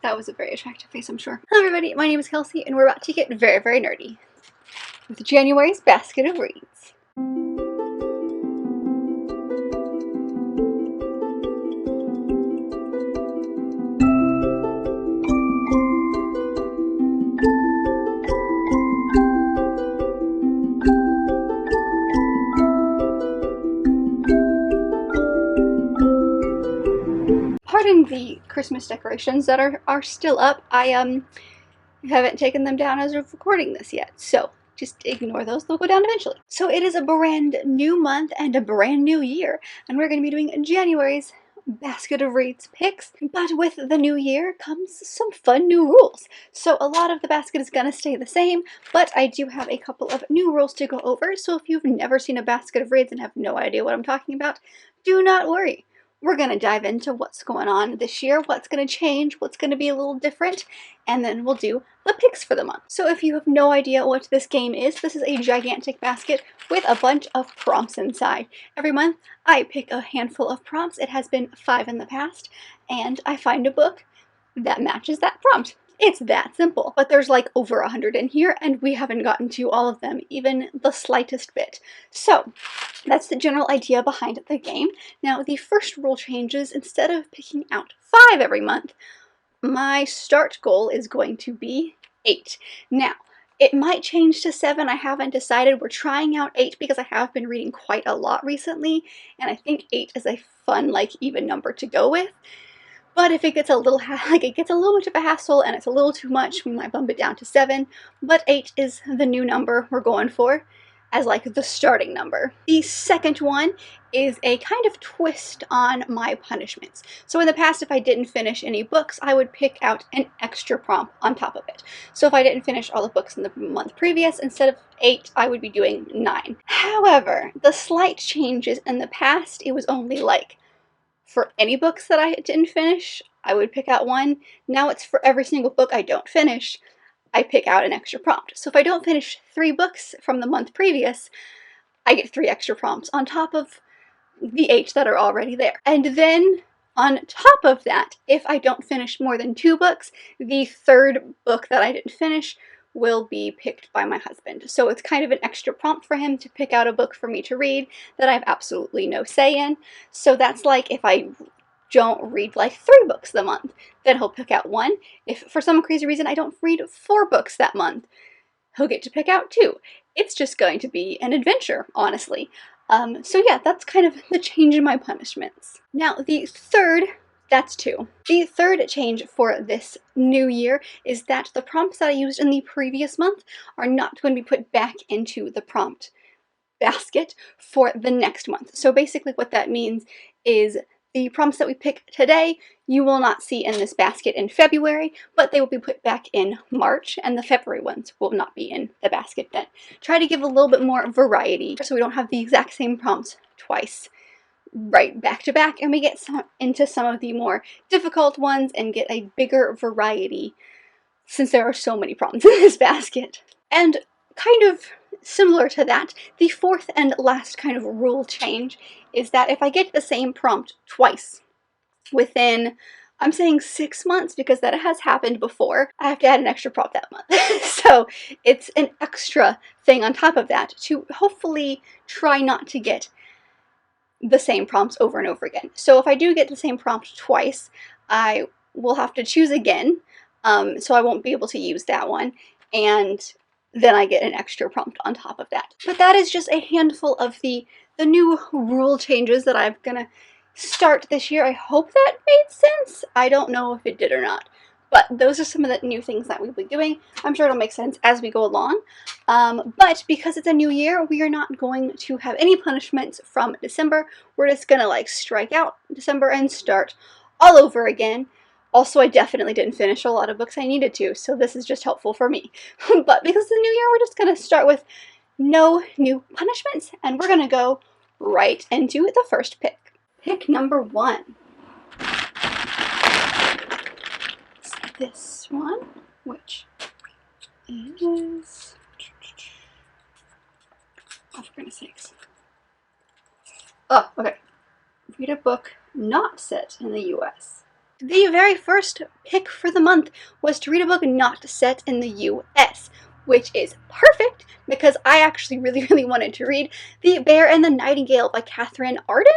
That was a very attractive face, I'm sure. Hello everybody, my name is Kelsey, and we're about to get very, very nerdy with January's basket of reads. Pardon the Christmas decorations that are still up. I haven't taken them down as of recording this yet, so just ignore those. They'll go down eventually. So it is a brand new month and a brand new year, and we're going to be doing January's basket of reads picks. But with the new year comes some fun new rules. So a lot of the basket is going to stay the same, but I do have a couple of new rules to go over. So if you've never seen a basket of reads and have no idea what I'm talking about, do not worry. We're going to dive into what's going on this year, what's going to change, what's going to be a little different, and then we'll do the picks for the month. So if you have no idea what this game is, this is a gigantic basket with a bunch of prompts inside. Every month, I pick a handful of prompts. It has been 5 in the past, and I find a book that matches that prompt. It's that simple, but there's like over 100 in here, and we haven't gotten to all of them, even the slightest bit. So that's the general idea behind the game. Now, the first rule changes. Instead of picking out 5 every month, my start goal is going to be 8. Now, it might change to 7. I haven't decided. We're trying out 8 because I have been reading quite a lot recently, and I think 8 is a fun, like, even number to go with. But if it gets a little much of a hassle and it's a little too much, we might bump it down to 7. But 8 is the new number we're going for as like the starting number. The second one is a kind of twist on my punishments. So in the past, if I didn't finish any books, I would pick out an extra prompt on top of it. So if I didn't finish all the books in the month previous, instead of 8, I would be doing 9. However, the slight changes in the past, it was only like for any books that I didn't finish, I would pick out 1. Now it's for every single book I don't finish, I pick out an extra prompt. So if I don't finish 3 books from the month previous, I get 3 extra prompts on top of the 8 that are already there. And then on top of that, if I don't finish more than 2 books, the 3rd book that I didn't finish will be picked by my husband. So it's kind of an extra prompt for him to pick out a book for me to read that I have absolutely no say in. So that's like if I don't read like 3 books the month, then he'll pick out 1. If for some crazy reason I don't read 4 books that month, he'll get to pick out 2. It's just going to be an adventure, honestly. So yeah, that's kind of the change in my punishments. Now the third, that's 2. The third change for this new year is that the prompts that I used in the previous month are not going to be put back into the prompt basket for the next month. So basically what that means is the prompts that we pick today, you will not see in this basket in February, but they will be put back in March, and the February ones will not be in the basket then. Try to give a little bit more variety so we don't have the exact same prompts twice, right back to back, and we get into some of the more difficult ones and get a bigger variety since there are so many prompts in this basket. And kind of similar to that, the 4th and last kind of rule change is that if I get the same prompt twice within, I'm saying 6 months because that has happened before, I have to add an extra prompt that month. So it's an extra thing on top of that to hopefully try not to get the same prompts over and over again. So if I do get the same prompt twice, I will have to choose again, so I won't be able to use that one, and then I get an extra prompt on top of that. But that is just a handful of the new rule changes that I'm gonna start this year. I hope that made sense. I don't know if it did or not, but those are some of the new things that we'll be doing. I'm sure it'll make sense as we go along. But because it's a new year, we are not going to have any punishments from December. We're just gonna like strike out December and start all over again. Also, I definitely didn't finish a lot of books I needed to, so this is just helpful for me. But because it's the new year, we're just gonna start with no new punishments, and we're gonna go right into the first pick. Pick number 1. It's this one, which is, oh, for goodness sakes. Oh, okay. Read a book not set in the US. The very first pick for the month was to read a book not set in the US, which is perfect because I actually really wanted to read The Bear and the Nightingale by Catherine Arden?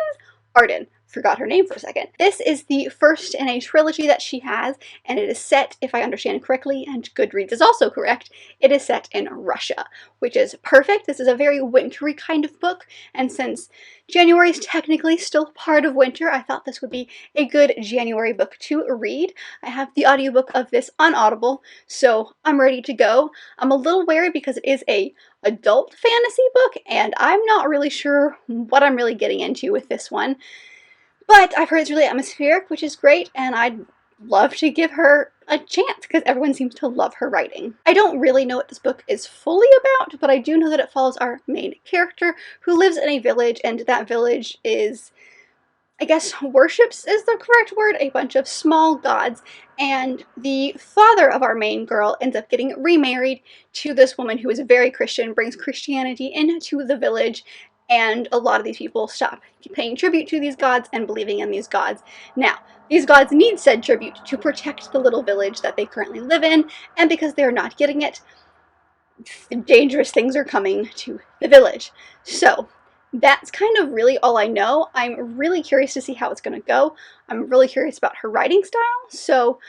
Arden. Forgot her name for a second. This is the first in a trilogy that she has, and it is set, if I understand correctly, and Goodreads is also correct, it is set in Russia, which is perfect. This is a very wintry kind of book, and since January is technically still part of winter, I thought this would be a good January book to read. I have the audiobook of this on Audible, so I'm ready to go. I'm a little wary because it is a adult fantasy book, and I'm not really sure what I'm really getting into with this one. But I've heard it's really atmospheric, which is great, and I'd love to give her a chance because everyone seems to love her writing. I don't really know what this book is fully about, but I do know that it follows our main character who lives in a village, and that village is, I guess worships is the correct word, a bunch of small gods, and the father of our main girl ends up getting remarried to this woman who is very Christian, brings Christianity into the village, and a lot of these people stop paying tribute to these gods and believing in these gods. Now, these gods need said tribute to protect the little village that they currently live in, and because they're not getting it, dangerous things are coming to the village. So, that's kind of really all I know. I'm really curious to see how it's going to go. I'm really curious about her writing style, so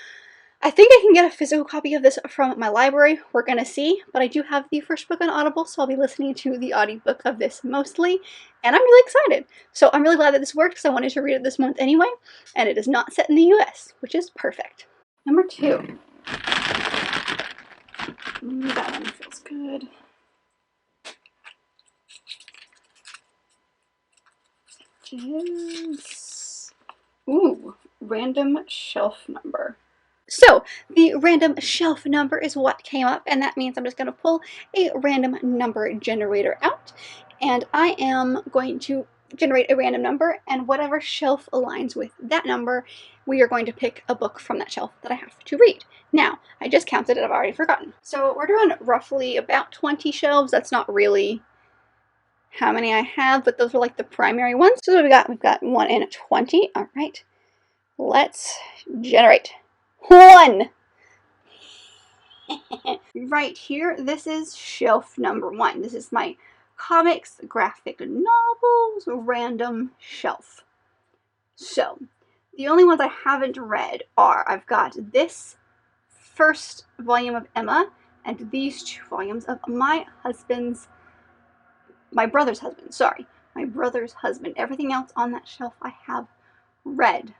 I think I can get a physical copy of this from my library. We're going to see, but I do have the first book on Audible, so I'll be listening to the audiobook of this mostly, and I'm really excited. So I'm really glad that this worked because I wanted to read it this month anyway, and it is not set in the US, which is perfect. Number 2. That one feels good. Is random shelf number. So the random shelf number is what came up, and that means I'm just going to pull a random number generator out, and I am going to generate a random number, and whatever shelf aligns with that number, we are going to pick a book from that shelf that I have to read. Now, I just counted it, I've already forgotten. So we're doing roughly about 20 shelves. That's not really how many I have, but those are like the primary ones. So we've got 1 in 20. All right, let's generate 1. Right here, this is shelf number 1. This is my comics, graphic novels, random shelf. So the only ones I haven't read are, I've got this first volume of Emma and these 2 volumes of my brother's husband. Everything else on that shelf I have read.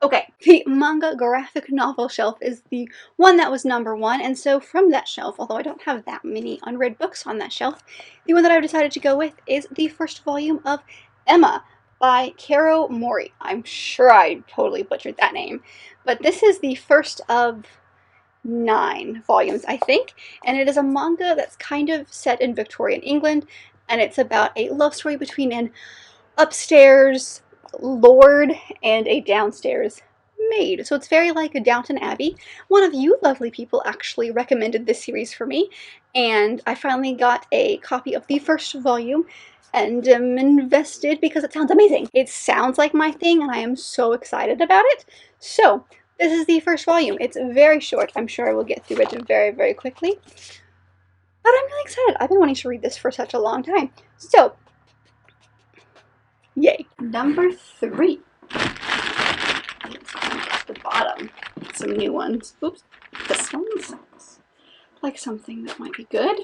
Okay, the manga graphic novel shelf is the one that was number 1, and so from that shelf, although I don't have that many unread books on that shelf, the one that I've decided to go with is the first volume of Emma by Karo Mori. I'm sure I totally butchered that name, but this is the first of 9 volumes, I think, and it is a manga that's kind of set in Victorian England, and it's about a love story between an upstairs lord and a downstairs maid. So it's very like a Downton Abbey. One of you lovely people actually recommended this series for me, and I finally got a copy of the first volume and am invested because it sounds amazing. It sounds like my thing, and I am so excited about it. So this is the first volume. It's very short. I'm sure I will get through it very quickly. But I'm really excited. I've been wanting to read this for such a long time. So, yay. Number 3. Let's the bottom. Some new ones. Oops. This one sounds like something that might be good.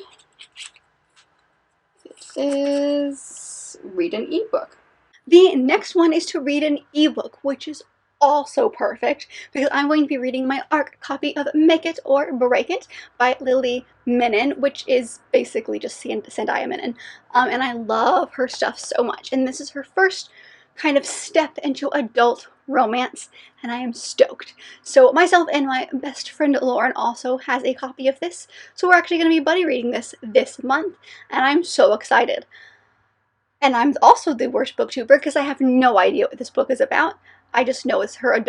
It is read an ebook. The next one is to read an ebook, which is also perfect because I'm going to be reading my ARC copy of Make It or Break It by Lily Menon, which is basically just Sandia Menon, and I love her stuff so much, and this is her first kind of step into adult romance, and I am stoked. So myself and my best friend Lauren also has a copy of this, so we're actually going to be buddy reading this month, and I'm so excited. And I'm also the worst booktuber because I have no idea what this book is about. I just know it's her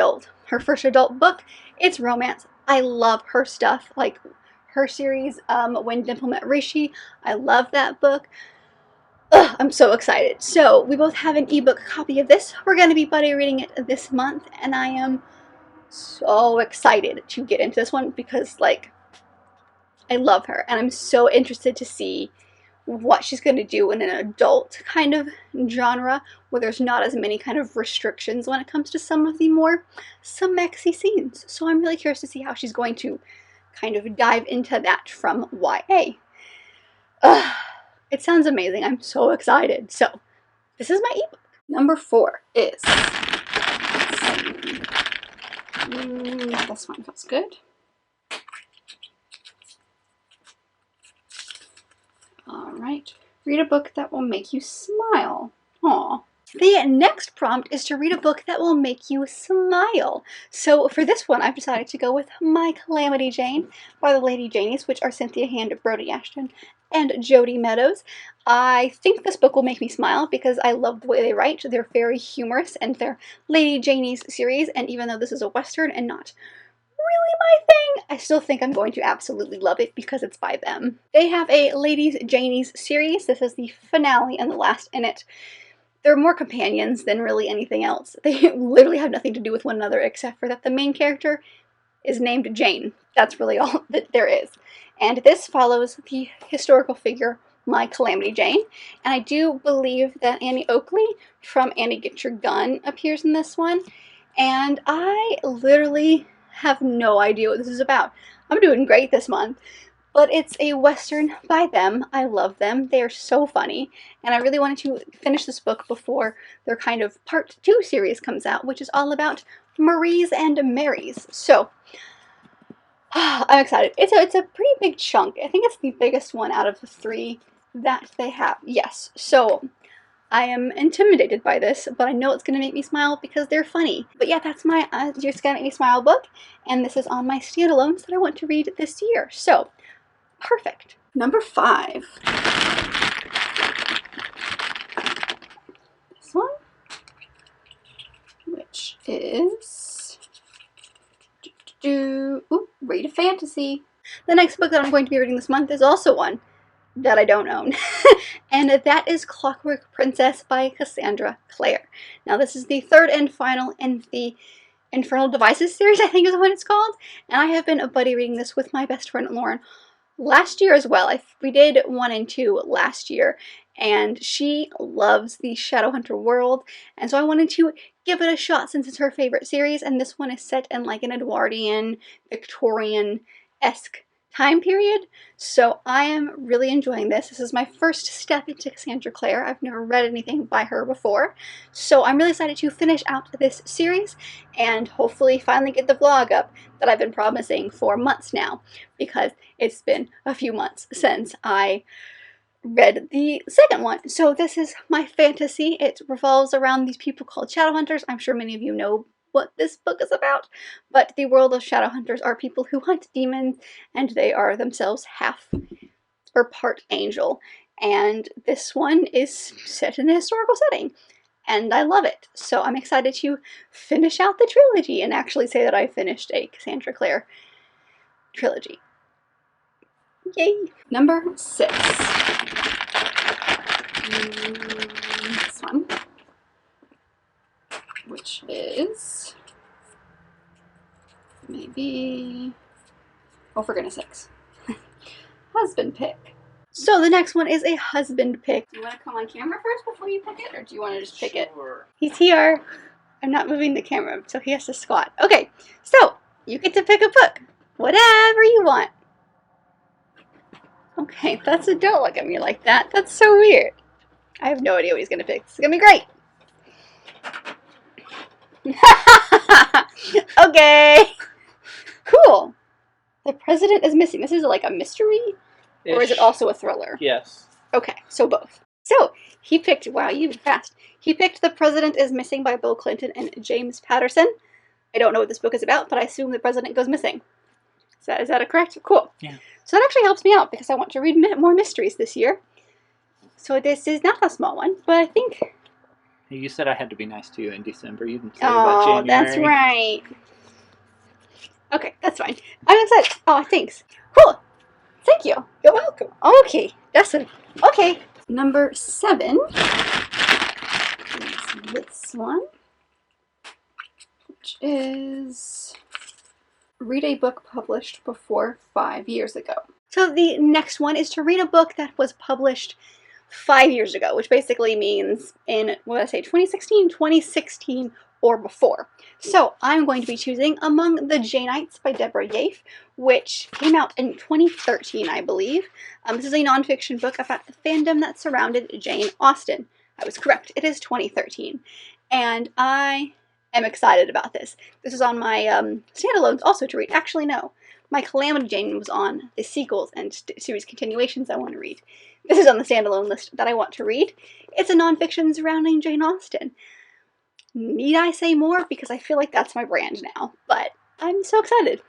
first adult book. It's romance. I love her stuff, like her series, When Dimple Met Rishi. I love that book. Ugh, I'm so excited. So we both have an ebook copy of this. We're going to be buddy reading it this month, and I am so excited to get into this one because, like, I love her and I'm so interested to see what she's going to do in an adult kind of genre where there's not as many kind of restrictions when it comes to some of the more sexy scenes. So I'm really curious to see how she's going to kind of dive into that from YA. It sounds amazing. I'm so excited. So this is my ebook. Number 4 is, this one feels good. Alright, read a book that will make you smile. Aw. The next prompt is to read a book that will make you smile. So for this one, I've decided to go with My Calamity Jane by the Lady Janies, which are Cynthia Hand, Brody Ashton, and Jody Meadows. I think this book will make me smile because I love the way they write. They're very humorous, and they're Lady Janies series, and even though this is a Western and not really my thing, I still think I'm going to absolutely love it because it's by them. They have a Lady Janies series. This is the finale and the last in it. They're more companions than really anything else. They literally have nothing to do with one another except for that the main character is named Jane. That's really all that there is. And this follows the historical figure My Calamity Jane. And I do believe that Annie Oakley from Annie Get Your Gun appears in this one. And I literally have no idea what this is about. I'm doing great this month. But it's a Western by them. I love them. They are so funny. And I really wanted to finish this book before their kind of part 2 series comes out, which is all about Maries and Marys. So, I'm excited. It's a pretty big chunk. I think it's the biggest one out of the 3 that they have. Yes. So, I am intimidated by this, but I know it's going to make me smile because they're funny. But yeah, that's my Just Gonna Make Me Smile book. And this is on my standalones that I want to read this year. So, perfect. Number 5. This one, which is Read a Fantasy. The next book that I'm going to be reading this month is also one that I don't own, and that is Clockwork Princess by Cassandra Clare. Now this is the 3rd and final in the Infernal Devices series, I think is what it's called, and I have been buddy reading this with my best friend Lauren last year as well. We did 1 and 2 last year, and she loves the Shadowhunter world, and so I wanted to give it a shot since it's her favorite series, and this one is set in like an Edwardian, Victorian-esque time period, so I am really enjoying this. This is my first step into Cassandra Clare. I've never read anything by her before, so I'm really excited to finish out this series and hopefully finally get the vlog up that I've been promising for months now, because it's been a few months since I read the second one. So this is my fantasy. It revolves around these people called Shadowhunters. I'm sure many of you know what this book is about, but the world of Shadowhunters are people who hunt demons, and they are themselves half or part angel, and this one is set in a historical setting, and I love it. So I'm excited to finish out the trilogy and actually say that I finished a Cassandra Clare trilogy. Yay! Number 6. This one, which is maybe, oh for goodness sakes, husband pick. So the next one is a husband pick. Do you want to come on camera first before you pick it, or do you want to just pick it? He's here. I'm not moving the camera, so he has to squat. Okay, so you get to pick a book, whatever you want. Okay, don't look at me like that. That's so weird. I have no idea what he's gonna pick. It's gonna be great. Okay. Cool. The President is Missing. This is like a mystery? Or is it also a thriller? Yes. Okay, so both. So, he picked, wow, you fast. He picked The President is Missing by Bill Clinton and James Patterson. I don't know what this book is about, but I assume the president goes missing. Is that correct? Cool. Yeah. So that actually helps me out because I want to read more mysteries this year. So this is not a small one, but I think... You said I had to be nice to you in December. You didn't say about January. Oh, that's right. Okay, that's fine. I'm excited. Oh, thanks. Cool. Thank you. You're welcome. Okay, that's it. Okay. Number 7 is this one. which is read a book published before 5 years ago. So the next one is to read a book that was published 5 years ago, which basically means in, what did I say, 2016, 2016, or before. So I'm going to be choosing Among the Janeites by Deborah Yafe, which came out in 2013, I believe. This is a nonfiction book about the fandom that surrounded Jane Austen. I was correct. It is 2013. And I am excited about this. This is on my standalones also to read. Actually, no. My Calamity Jane was on the sequels and series continuations I want to read. This is on the standalone list that I want to read. It's a nonfiction surrounding Jane Austen. Need I say more? Because I feel like that's my brand now. But I'm so excited.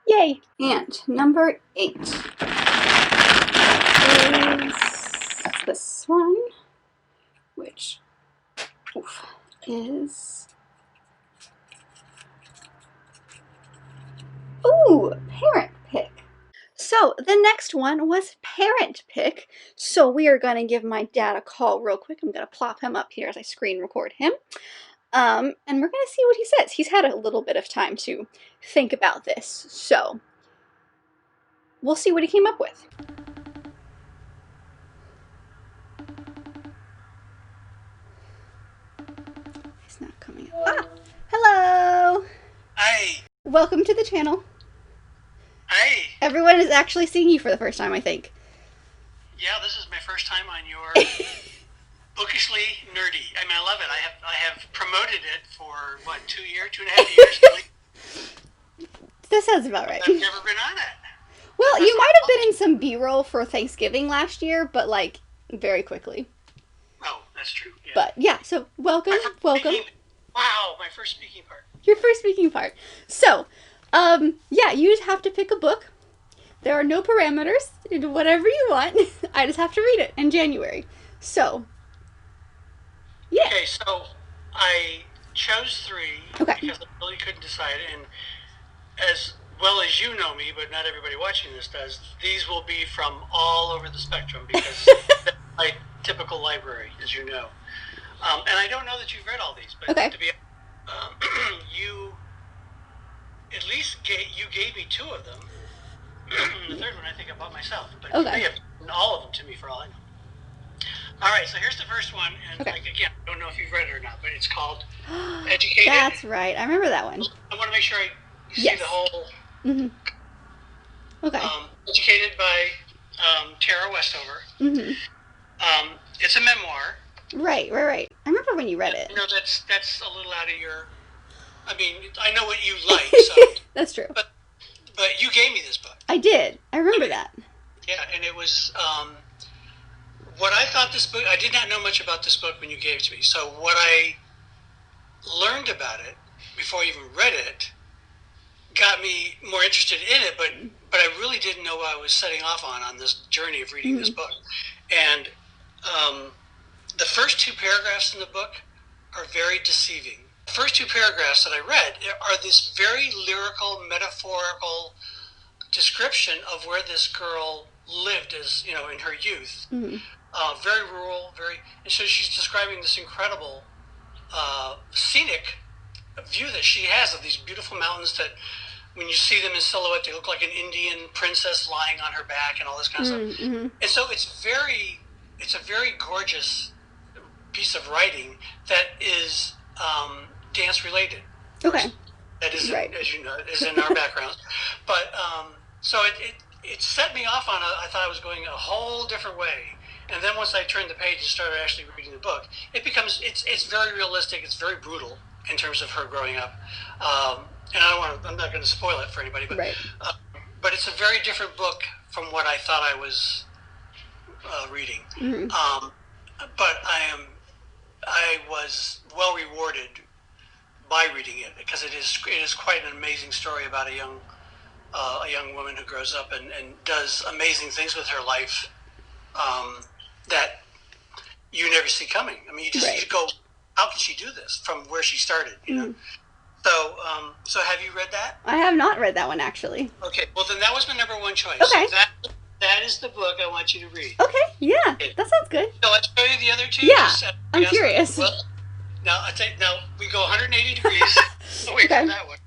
Yay! And number 8 is this one, which is... Ooh, Parent Pick. So the next one was Parent Pick. So we are going to give my dad a call real quick. I'm going to plop him up here as I screen record him. And we're going to see what he says. He's had a little bit of time to think about this. So we'll see what he came up with. He's not coming up. Ah, hello. Hi. Welcome to the channel. Hi. Everyone is actually seeing you for the first time, I think. Yeah, this is my first time on your Bookishly Nerdy. I mean, I love it. I have promoted it for, what, 2.5 years? That sounds about right. I've never been on it. Well, you might have been in some B-roll for Thanksgiving last year, but, like, very quickly. Oh, that's true. Yeah. But, yeah, so welcome. Wow, my first speaking part. Your first speaking part. So, yeah, you just have to pick a book. There are no parameters. You do whatever you want. I just have to read it in January. So, yeah. Okay, so I chose 3 because I really couldn't decide. And as well as you know me, but not everybody watching this does, these will be from all over the spectrum because that's my typical library, as you know. And I don't know that you've read all these, but to be you at least gave me 2 of them. The third one I think I bought myself, but you may have given all of them to me for all I know. All right, so here's the first one, and again, I don't know if you've read it or not, but it's called Educated. That's right. I remember that one. I want to make sure you see the whole. Okay. Educated by Tara Westover. It's a memoir. Right. I remember when you read it. You know, that's a little out of your. I mean, I know what you like, so. That's true. But you gave me this book. I did. I remember that. Yeah, and it was what I thought this book. I did not know much about this book when you gave it to me. So what I learned about it before I even read it got me more interested in it. But I really didn't know what I was setting off on this journey of reading this book. And the first 2 paragraphs in the book are very deceiving. The first 2 paragraphs that I read are this very lyrical, metaphorical description of where this girl lived as, you know, in her youth. Very rural, and so she's describing this incredible scenic view that she has of these beautiful mountains that when you see them in silhouette, they look like an Indian princess lying on her back and all this kind of stuff. And so it's a very gorgeous piece of writing that is dance related. Okay. That is, as you know, is in our backgrounds. But so it set me off on I thought I was going a whole different way. And then once I turned the page and started actually reading the book, it's very realistic. It's very brutal in terms of her growing up. And I'm not going to spoil it for anybody, but it's a very different book from what I thought I was reading. But I was well rewarded by reading it because it is quite an amazing story about a young woman who grows up and does amazing things with her life that you never see coming. I mean, you go, how can she do this from where she started? You know. So have you read that? I have not read that one actually. Okay, well then that was my number 1 choice. Okay. So that is the book I want you to read. Okay, yeah, that sounds good. So let's show you the other 2. Yeah, I'm curious. Well, now we go 180 degrees. Wait Okay. for that one.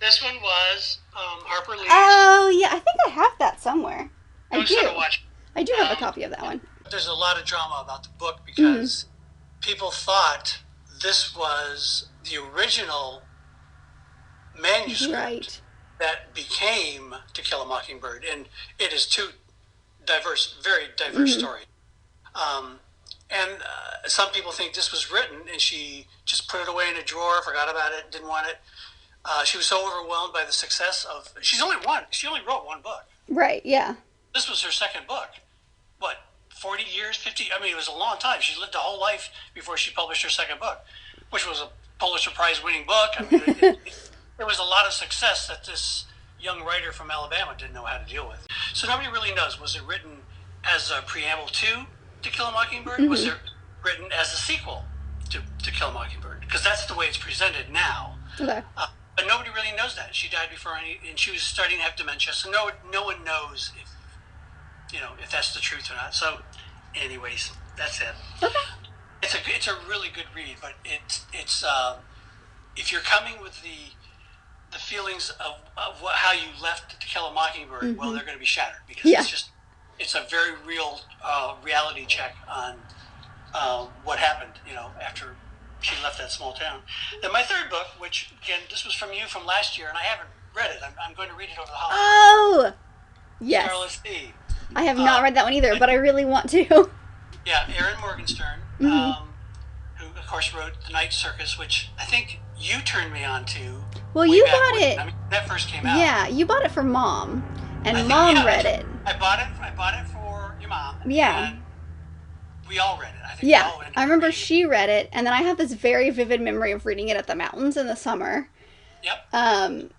This one was Harper Lee's. Oh, yeah, I think I have that somewhere. I Ghost on a do. Watch. I do have a copy of that one. There's a lot of drama about the book because people thought this was the original manuscript that became To Kill a Mockingbird, and it is two very diverse stories. And some people think this was written and she just put it away in a drawer, forgot about it, didn't want it. She was so overwhelmed by the success of. She only wrote one book. Right. Yeah. This was her second book. What, 40 years, 50? I mean, it was a long time. She lived a whole life before she published her second book, which was a Pulitzer Prize-winning book. I mean, there was a lot of success that this young writer from Alabama didn't know how to deal with. So nobody really knows. Was it written as a preamble to Kill a Mockingbird? Was it written as a sequel to Kill a Mockingbird? Because that's the way it's presented now. Okay. But nobody really knows that. She died before and she was starting to have dementia, so no one knows if that's the truth or not. So, anyways, that's it. Okay. It's a really good read, but it's if you're coming with the feelings of how you left To Kill a Mockingbird, well, they're going to be shattered because it's a very real reality check on what happened, after she left that small town. Then my third book, which again, this was from last year, and I haven't read it. I'm going to read it over the holidays. Oh, yes. Scarlet Sea. I have not read that one either, but I really want to. Yeah, Erin Morgenstern, who of course wrote The Night Circus, which I think you turned me on to. Well, you bought it. I mean, that first came out. Yeah, you bought it for Mom, and Mom read it. I bought it for your mom. Yeah. And we all read it. I think. Yeah, I remember she read it, and then I have this very vivid memory of reading it at the mountains in the summer. Yep.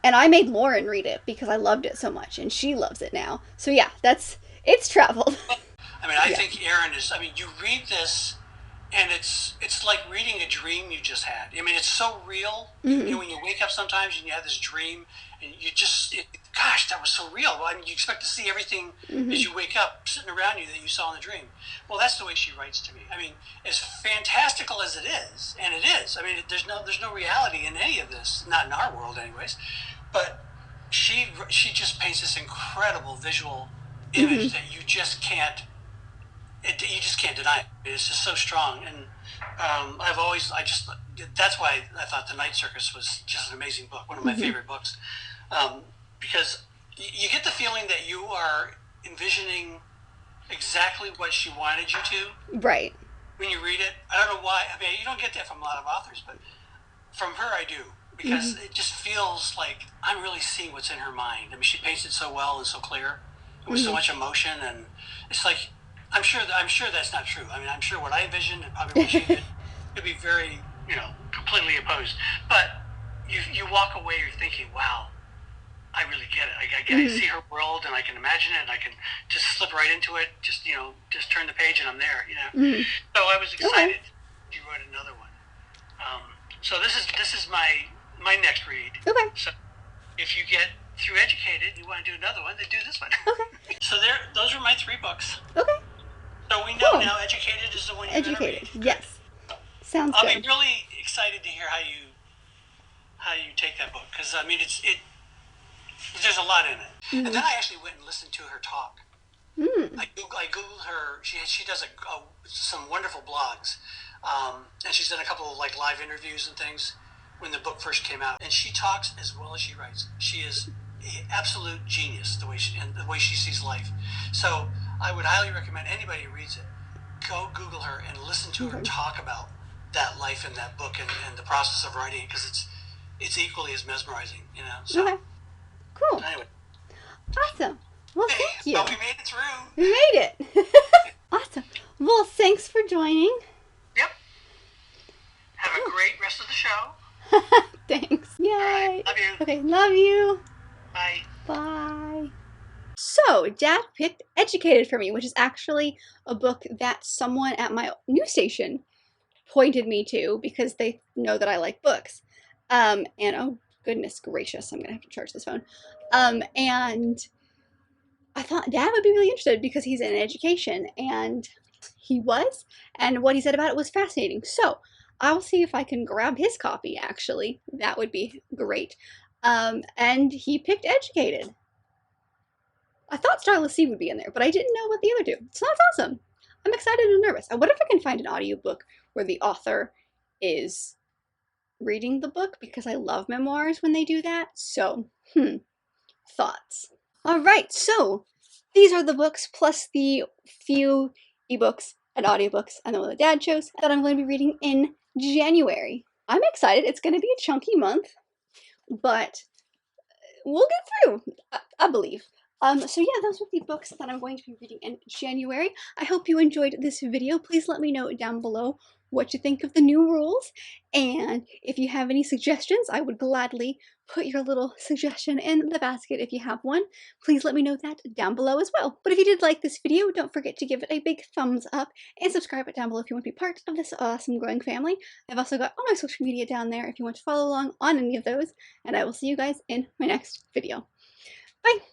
And I made Lauren read it because I loved it so much, and she loves it now. So yeah, it's traveled. I mean, I think Erin is. I mean, you read this, and it's like reading a dream you just had. I mean, it's so real. When you wake up sometimes and you have this dream, and you just, gosh, that was so real. Well, I mean, you expect to see everything as you wake up sitting around you that you saw in the dream. Well, that's the way she writes to me. I mean, as fantastical as it is, and it is. I mean, there's no reality in any of this, not in our world, anyways. But she just paints this incredible visual image that you just can't deny it. It's just so strong, and that's why I thought The Night Circus was just an amazing book, one of my favorite books, because you get the feeling that you are envisioning exactly what she wanted you to. Right. When you read it, I don't know why. I mean, you don't get that from a lot of authors, but from her, I do, because it just feels like I'm really seeing what's in her mind. I mean, she paints it so well and so clear, and with so much emotion, and it's like. I'm sure that's not true. I mean, I'm sure what I envisioned and probably what she did could be very, completely opposed. But you walk away, you're thinking, wow, I really get it. I see her world, and I can imagine it, and I can just slip right into it. Just turn the page, and I'm there. So I was excited. You wrote another one. So this is my next read. Okay. So if you get through Educated, you want to do another one, then do this one. Okay. So those are my three books. Okay. So we know now Educated is the one you're going to read. Yes. Sounds good. I'll be really excited to hear how you take that book, because I mean there's a lot in it. And then I actually went and listened to her talk. I googled her. She does some wonderful blogs, and she's done a couple of live interviews and things when the book first came out. And she talks as well as she writes. She is an absolute genius the way she sees life. So I would highly recommend anybody who reads it go Google her and listen to her talk about that life in that book and the process of writing it, because it's equally as mesmerizing. So, okay. Cool. Anyway. Awesome. Well, thank you. Well, we made it through. We made it. Awesome. Well, thanks for joining. Yep. Have a great rest of the show. Thanks. Yay. All right. Love you. Okay. Love you. Bye. Bye. So, Dad picked Educated for me, which is actually a book that someone at my news station pointed me to because they know that I like books. And oh goodness gracious, I'm gonna have to charge this phone. And I thought Dad would be really interested because he's in education, and he was, and what he said about it was fascinating. So I'll see if I can grab his copy, actually. That would be great. And he picked Educated. I thought Starless Sea would be in there, but I didn't know about the other two. So that's awesome. I'm excited and nervous. I wonder if I can find an audiobook where the author is reading the book, because I love memoirs when they do that. So, thoughts. All right, so these are the books plus the few ebooks and audiobooks and the one that Dad chose that I'm going to be reading in January. I'm excited. It's going to be a chunky month, but we'll get through, I believe. So yeah, those are the books that I'm going to be reading in January. I hope you enjoyed this video. Please let me know down below what you think of the new rules, and if you have any suggestions, I would gladly put your little suggestion in the basket if you have one. Please let me know that down below as well. But if you did like this video, don't forget to give it a big thumbs up and subscribe it down below if you want to be part of this awesome growing family. I've also got all my social media down there if you want to follow along on any of those, and I will see you guys in my next video. Bye!